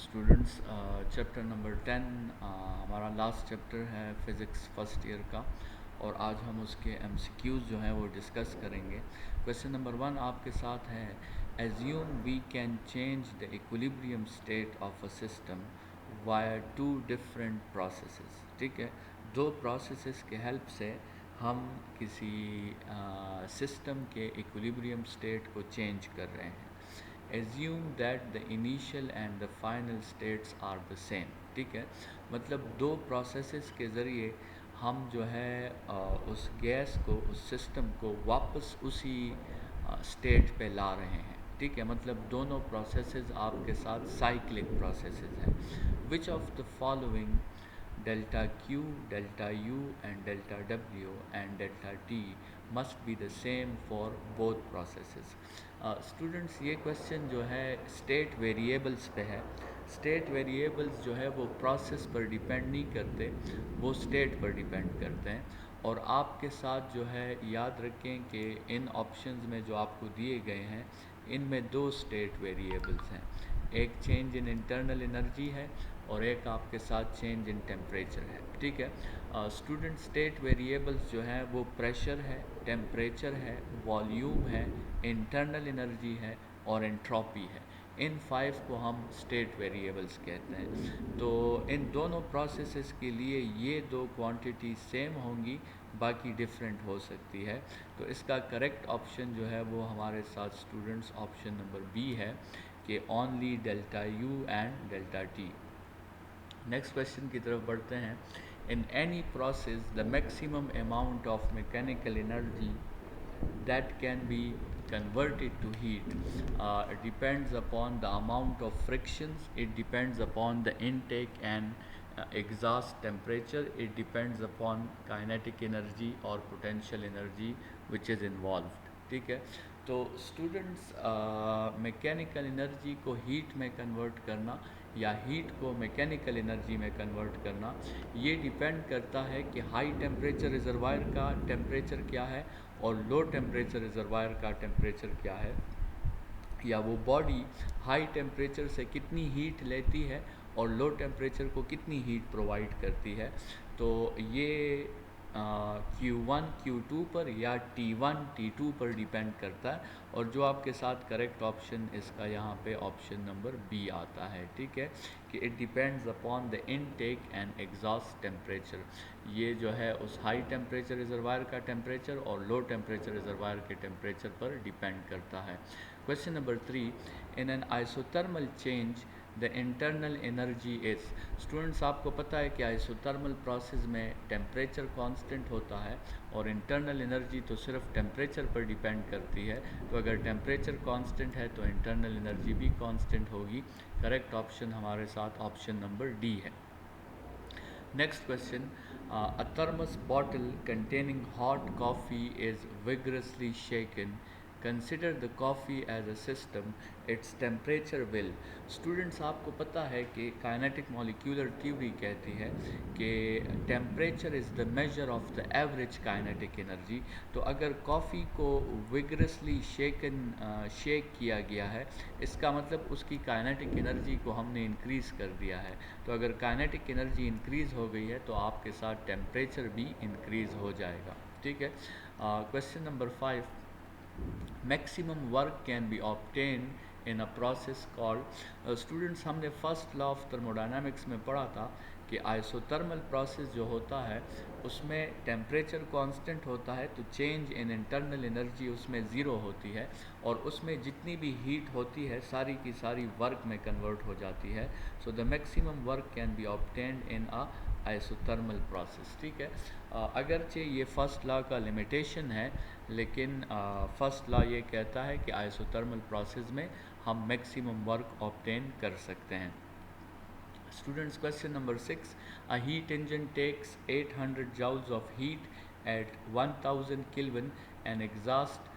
Students chapter number 10 हमारा last chapter है physics first year का। और आज हम उसके एमसीक्यूज़ जो हैं वो डिस्कस करेंगे। क्वेश्चन नंबर 1 आपके साथ है, assume we can change the equilibrium state of a system via two different processes. ठीक है, दो प्रोसेसेस के हेल्प से हम किसी सिस्टम के इक्विलिब्रियम स्टेट को चेंज कर रहे हैं। Assume that the initial and the final states are the same. ठीक है, मतलब दो प्रोसेसेस के ज़रिए हम जो है उस गैस को, उस सिस्टम को वापस उसी स्टेट पे ला रहे हैं। ठीक है, मतलब दोनों प्रोसेसेस आपके साथ साइक्लिक प्रोसेसेस हैं। Which of the following delta Q, delta U and delta W and delta T must be the same for both processes. Students ये क्वेश्चन जो है स्टेट वेरिएबल्स पे है। स्टेट वेरिएबल्स जो है वो प्रोसेस पर डिपेंड नहीं करते, वो स्टेट पर डिपेंड करते हैं। और आपके साथ जो है याद रखें कि इन ऑप्शंस में जो आपको दिए गए हैं इनमें दो स्टेट वेरिएबल्स हैं, एक चेंज इन इंटरनल एनर्जी है और एक आपके साथ चेंज इन टेम्परेचर है। ठीक है, स्टूडेंट स्टेट वेरिएबल्स जो हैं वो प्रेशर है, टेम्परेचर है, वॉल्यूम है, इंटरनल एनर्जी है और एंट्रोपी है। इन 5 को हम स्टेट वेरिएबल्स कहते हैं। तो इन दोनों प्रोसेसेस के लिए ये दो क्वांटिटी सेम होंगी, बाकी डिफरेंट हो सकती है। तो इसका करेक्ट ऑप्शन जो है वो हमारे साथ स्टूडेंट्स ऑप्शन नंबर बी है कि only delta U and delta T. Next question की तरफ बढ़ते हैं। In any process the maximum amount of mechanical energy that can be converted to heat depends upon the amount of frictions, it depends upon the intake and exhaust temperature, it depends upon kinetic energy or potential energy which is involved. ठीक है, तो students mechanical energy को heat में convert करना या heat को mechanical energy में convert करना ये डिपेंड करता है कि हाई टेम्परेचर रिजर्वायर का टेम्परेचर क्या है और लो टेम्परेचर रिजर्वायर का टेम्परेचर क्या है, या वो बॉडी हाई टेम्परेचर से कितनी हीट लेती है और लो टेम्परेचर को कितनी हीट प्रोवाइड करती है। तो ये Q1 Q2 पर या T1 T2 पर डिपेंड करता है। और जो आपके साथ करेक्ट ऑप्शन इसका यहाँ पे ऑप्शन नंबर बी आता है। ठीक है, कि it depends upon the intake and exhaust temperature. ये जो है उस हाई टेम्परेचर रिजर्वायर का टेम्परेचर और लो टेम्परेचर रिजर्वायर के टेम्परेचर पर डिपेंड करता है। Question number 3, in an isothermal change the internal energy is. Students आपको पता है कि आइसोथर्मल प्रोसेस में टेम्परेचर कांस्टेंट होता है और इंटरनल एनर्जी तो सिर्फ टेम्परेचर पर डिपेंड करती है। तो अगर टेम्परेचर कांस्टेंट है तो इंटरनल एनर्जी भी कांस्टेंट होगी। करेक्ट ऑप्शन हमारे साथ ऑप्शन नंबर डी है। Next question, a thermos bottle containing hot coffee is vigorously shaken. Consider the coffee as a system, its temperature will. Students आपको पता है कि kinetic molecular theory कहती है कि temperature is the measure of the average kinetic energy। तो अगर coffee को vigorously शेक किया गया है, इसका मतलब उसकी काइनेटिक एनर्जी को हमने इंक्रीज़ कर दिया है। तो अगर काइनेटिक एनर्जी इंक्रीज़ हो गई है तो आपके साथ टेम्परेचर भी इंक्रीज़ हो जाएगा। ठीक है, question number 5, maximum work can be obtain in a process called. Students हमने फर्स्ट लॉ ऑफ थर्मोडायनामिक्स में पढ़ा था कि आइसोथर्मल प्रोसेस जो होता है उसमें टेम्परेचर कांस्टेंट होता है, तो चेंज इन इंटरनल एनर्जी उसमें ज़ीरो होती है और उसमें जितनी भी हीट होती है सारी की सारी वर्क में कन्वर्ट हो जाती है। So the maximum work can be obtained in a isothermal process. ठीक है, अगरचे ये फर्स्ट लॉ का लिमिटेशन है, लेकिन फर्स्ट लॉ ये कहता है कि आइसोथर्मल प्रोसेस में हम मैक्सिमम वर्क ऑब्टेन कर सकते हैं। Students, question number 6, a heat engine takes 800 joules of heat at 1000 Kelvin and exhausts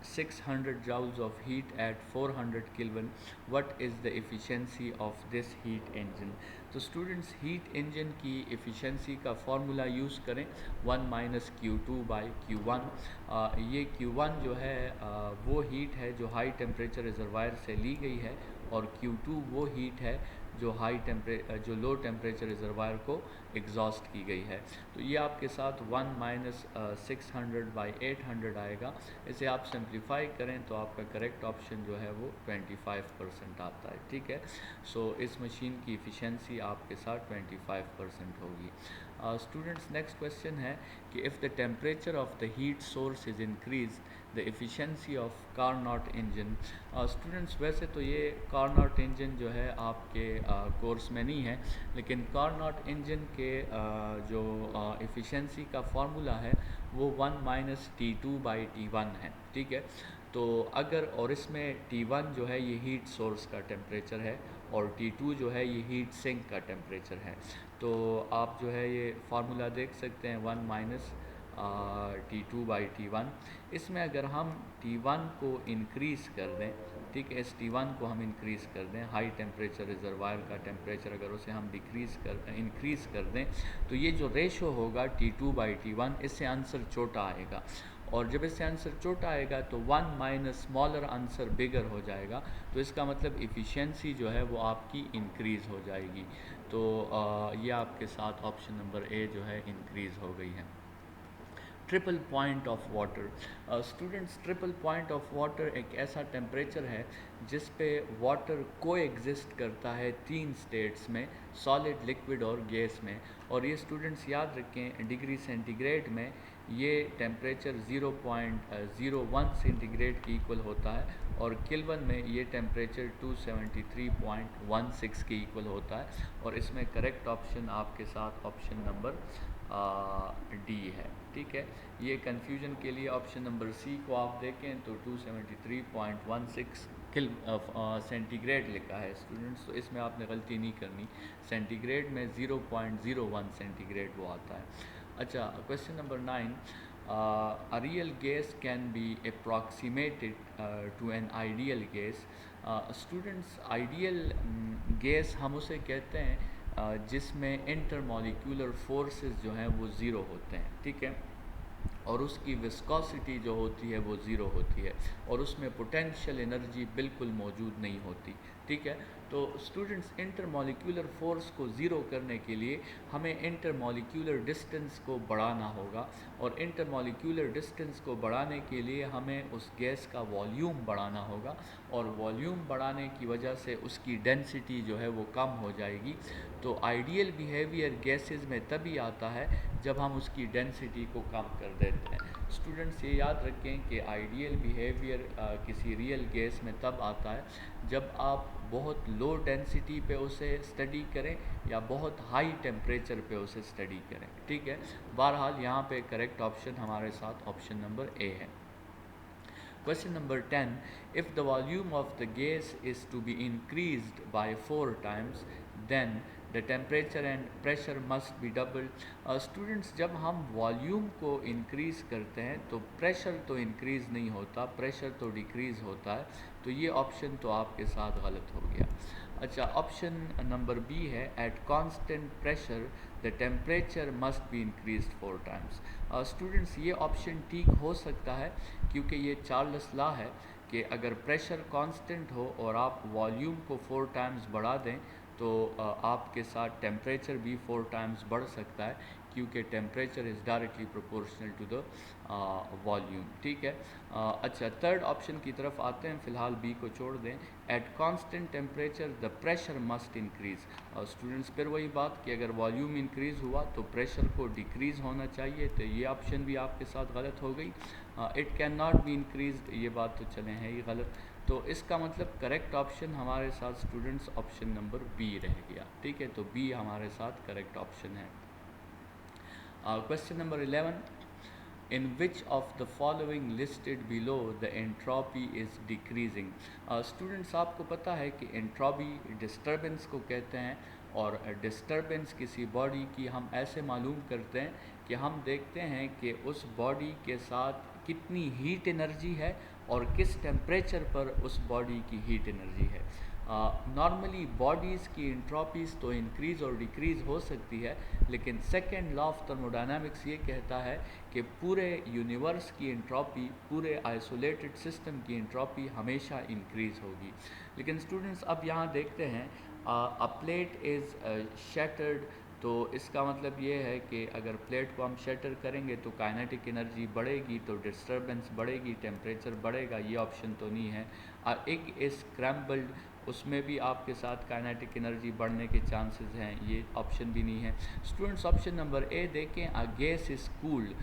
600 joules of heat at 400 Kelvin. What is the efficiency of this heat engine? तो students heat engine की efficiency का formula use करें 1 minus Q2/Q1। ये Q1 जो है वो heat है जो हाई टेम्परेचर रिजर्वायर से ली गई है और Q2 वो हीट है जो लो टेम्परेचर रिजर्वायर को एग्जॉस्ट की गई है। तो ये आपके साथ 1 माइनस 600/800 आएगा। इसे आप सिंप्लीफाई करें तो आपका करेक्ट ऑप्शन जो है वो 25% आता है। ठीक है, सो इस मशीन की इफ़िशेंसी आपके साथ 25% होगी। स्टूडेंट्स, नेक्स्ट क्वेश्चन है कि if the temperature of the heat source is increase the efficiency of Carnot engine. Students, वैसे तो ये कार्नोट इंजन जो है आपके कोर्स में नहीं है, लेकिन कार्नोट इंजन के जो एफिशिएंसी का फार्मूला है वो 1 माइनस T2/T1 है। ठीक है, तो अगर और इसमें T1 जो है ये हीट सोर्स का टेम्परेचर है और T2 जो है ये हीट सिंक का टेम्परेचर है। तो आप जो है ये फार्मूला देख सकते हैं 1 माइनस T2/T1। इसमें अगर हम T1 को इंक्रीज़ कर दें, ठीक है, इस T1 को हम इंक्रीज़ कर दें, हाई टेम्परेचर रिजर्वायर का टेम्परेचर अगर उसे हम इंक्रीज़ कर दें, तो ये जो रेशो होगा T2/T1, इससे आंसर छोटा आएगा। और जब इससे आंसर छोटा आएगा तो 1 माइनस स्मॉलर आंसर बिगर हो जाएगा। तो इसका मतलब इफ़िशेंसी जो है वो आपकी इंक्रीज़ हो जाएगी। तो ये आपके साथ ऑप्शन नंबर ए जो है इंक्रीज़ हो गई है। Triple point of water. Students, triple point of water एक ऐसा टेम्परेचर है जिस पे वाटर को एग्जिस्ट करता है 3 स्टेट्स में, सॉलिड, लिक्विड और गैस में। और ये स्टूडेंट्स याद रखें, डिग्री सेंटीग्रेड में ये टेम्परेचर 0.01 सेंटीग्रेड के इक्वल होता है और केल्विन में ये टेम्परेचर 273.16 के इक्वल होता है। और इसमें करेक्ट ऑप्शन आपके साथ ऑप्शन नंबर डी है। ठीक है, ये कन्फ्यूजन के लिए ऑप्शन नंबर सी को आप देखें तो 273.16 सेंटीग्रेड लिखा है स्टूडेंट्स, तो इसमें आपने गलती नहीं करनी, सेंटीग्रेड में 0.01 सेंटीग्रेड वो आता है। अच्छा, question number 9, a real gas can be approximated to an ideal gas। Students, ideal gas हम उसे कहते हैं जिसमें इंटरमॉलिक्यूलर फोर्सेस जो हैं वो ज़ीरो होते हैं। ठीक है, और उसकी विस्कोसिटी जो होती है वो ज़ीरो होती है और उसमें पोटेंशियल एनर्जी बिल्कुल मौजूद नहीं होती। ठीक है, तो स्टूडेंट्स, इंटरमॉलिक्यूलर फोर्स को ज़ीरो करने के लिए हमें इंटरमॉलिक्यूलर डिस्टेंस को बढ़ाना होगा और इंटरमॉलिक्यूलर डिस्टेंस को बढ़ाने के लिए हमें उस गैस का वॉल्यूम बढ़ाना होगा और वॉल्यूम बढ़ाने की वजह से उसकी डेंसिटी जो है वो कम हो जाएगी। तो आइडियल बिहेवियर गैसेस में तभी आता है जब हम उसकी डेंसिटी को कम कर देते हैं। स्टूडेंट्स, ये याद रखें कि आइडियल बिहेवियर किसी रियल गैस में तब आता है जब आप बहुत लो डेंसिटी पे उसे स्टडी करें या बहुत हाई टेम्परेचर पे उसे स्टडी करें। ठीक है, बहरहाल यहाँ पे करेक्ट ऑप्शन हमारे साथ ऑप्शन नंबर ए है। Question number 10, if the volume of the gas is to be increased by 4 times, then the temperature and pressure must be doubled। Students, जब हम वॉल्यूम को इंक्रीज़ करते हैं तो प्रेशर तो इंक्रीज़ नहीं होता, प्रेशर तो डिक्रीज़ होता है। तो ये ऑप्शन तो आपके साथ गलत हो गया। अच्छा, ऑप्शन नंबर बी है, at constant pressure the temperature must be increased 4 times. Students, ये ऑप्शन ठीक हो सकता है क्योंकि ये चार्ल्स लॉ है कि अगर प्रेशर कांस्टेंट हो और आप वॉल्यूम को 4 टाइम्स बढ़ा दें तो आपके साथ टेम्परेचर भी 4 टाइम्स बढ़ सकता है क्योंकि temperature is directly proportional to the volume. ठीक है, अच्छा, थर्ड ऑप्शन की तरफ आते हैं, फ़िलहाल बी को छोड़ दें। At constant temperature the pressure must increase. Students, फिर वही बात कि अगर वॉल्यूम इंक्रीज़ हुआ तो प्रेशर को डिक्रीज़ होना चाहिए, तो ये ऑप्शन भी आपके साथ गलत हो गई। It can not be increased, ये बात तो चले है ही गलत। तो इसका मतलब करेक्ट ऑप्शन हमारे साथ स्टूडेंट्स ऑप्शन नंबर बी रह गया। ठीक है, तो बी हमारे साथ करेक्ट ऑप्शन है। Question number 11, in which of the following listed below the entropy is decreasing। Students, आपको पता है कि एंट्रोपी डिस्टर्बेंस को कहते हैं और डिस्टर्बेंस किसी बॉडी की हम ऐसे मालूम करते हैं कि हम देखते हैं कि उस बॉडी के साथ कितनी हीट एनर्जी है और किस टेम्परेचर पर उस बॉडी की हीट एनर्जी है। नॉर्मली बॉडीज़ की एंट्रोपीज़ तो इंक्रीज़ और डिक्रीज़ हो सकती है, लेकिन सेकेंड लॉ ऑफ थर्मोडायनामिक्स ये कहता है कि पूरे यूनिवर्स की एंट्रोपी, पूरे आइसोलेटेड सिस्टम की एंट्रोपी हमेशा इंक्रीज़ होगी। लेकिन स्टूडेंट्स, अब यहाँ देखते हैं अ प्लेट इज़ शैटर्ड, तो इसका मतलब ये है कि अगर प्लेट को हम शटर करेंगे तो काइनेटिक एनर्जी बढ़ेगी, तो डिस्टर्बेंस बढ़ेगी, टेम्परेचर बढ़ेगा, ये ऑप्शन तो नहीं है। एग इज़ स्क्रैम्बल्ड, उसमें भी आपके साथ काइनेटिक एनर्जी बढ़ने के चांसेस हैं, ये ऑप्शन भी नहीं है। स्टूडेंट्स ऑप्शन नंबर ए देखें, अ गैस इज़ कूल्ड,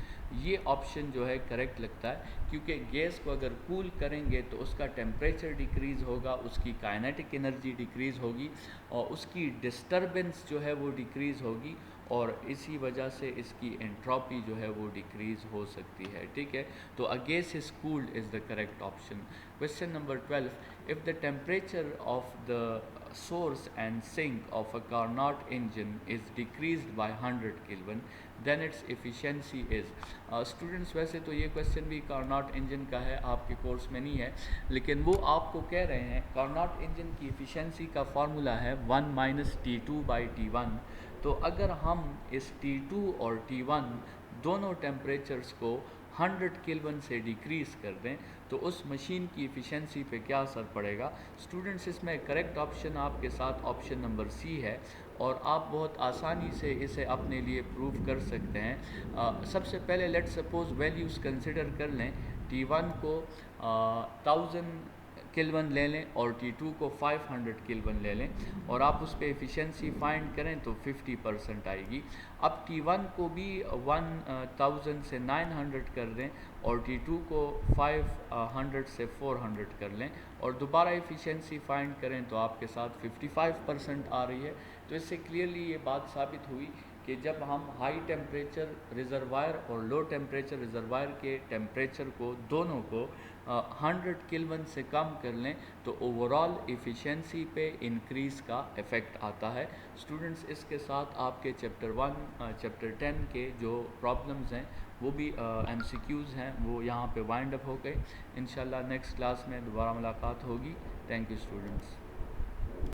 ये ऑप्शन जो है करेक्ट लगता है, क्योंकि गैस को अगर कूल करेंगे तो उसका टेम्परेचर डिक्रीज़ होगा, उसकी काइनेटिक एनर्जी डिक्रीज़ होगी और उसकी डिस्टर्बेंस जो है वो डिक्रीज़ होगी, और इसी वजह से इसकी एंट्रोपी जो है वो डिक्रीज़ हो सकती है। ठीक है, तो a gas is cooled is the correct option. Question number 12, if the temperature of the source and sink of a Carnot engine is decreased by 100 Kelvin, then its efficiency is। Students वैसे तो ये question भी कार्नॉट engine का है, आपके course में नहीं है, लेकिन वो आपको कह रहे हैं कार्नॉट इंजन की एफिशिएंसी का फार्मूला है 1 माइनस T2/T1। तो अगर हम इस T2 और T1 दोनों टेम्परेचर्स को 100 केल्विन से डिक्रीज़ कर दें तो उस मशीन की एफिशिएंसी पे क्या असर पड़ेगा। स्टूडेंट्स इसमें करेक्ट ऑप्शन आपके साथ ऑप्शन नंबर सी है, और आप बहुत आसानी से इसे अपने लिए प्रूव कर सकते हैं। सबसे पहले लेट सपोज वैल्यूज़ कंसिडर कर लें, T1 को 1000 केल्विन ले लें और T2 को 500 केल्विन ले लें, और आप उस पर एफिशिएंसी फाइंड करें तो 50% आएगी। अब T1 को भी 1000 से 900 कर दें और T2 को 500 से 400 कर लें, और दोबारा एफिशिएंसी फाइंड करें तो आपके साथ 55% आ रही है। तो इससे क्लियरली ये बात साबित हुई कि जब हम हाई टेम्परेचर रिजर्वायर और लो टेम्परेचर रिजर्वायर के टेम्परेचर को दोनों को 100 केल्विन से कम कर लें तो ओवरऑल एफिशिएंसी पे इंक्रीज़ का इफ़ेक्ट आता है। स्टूडेंट्स इसके साथ आपके चैप्टर 10 के जो प्रॉब्लम्स हैं वो भी MCQs हैं, वो यहाँ पे वाइंड अप हो गए। इंशाल्लाह नेक्स्ट क्लास में दोबारा मुलाकात होगी। Thank you students.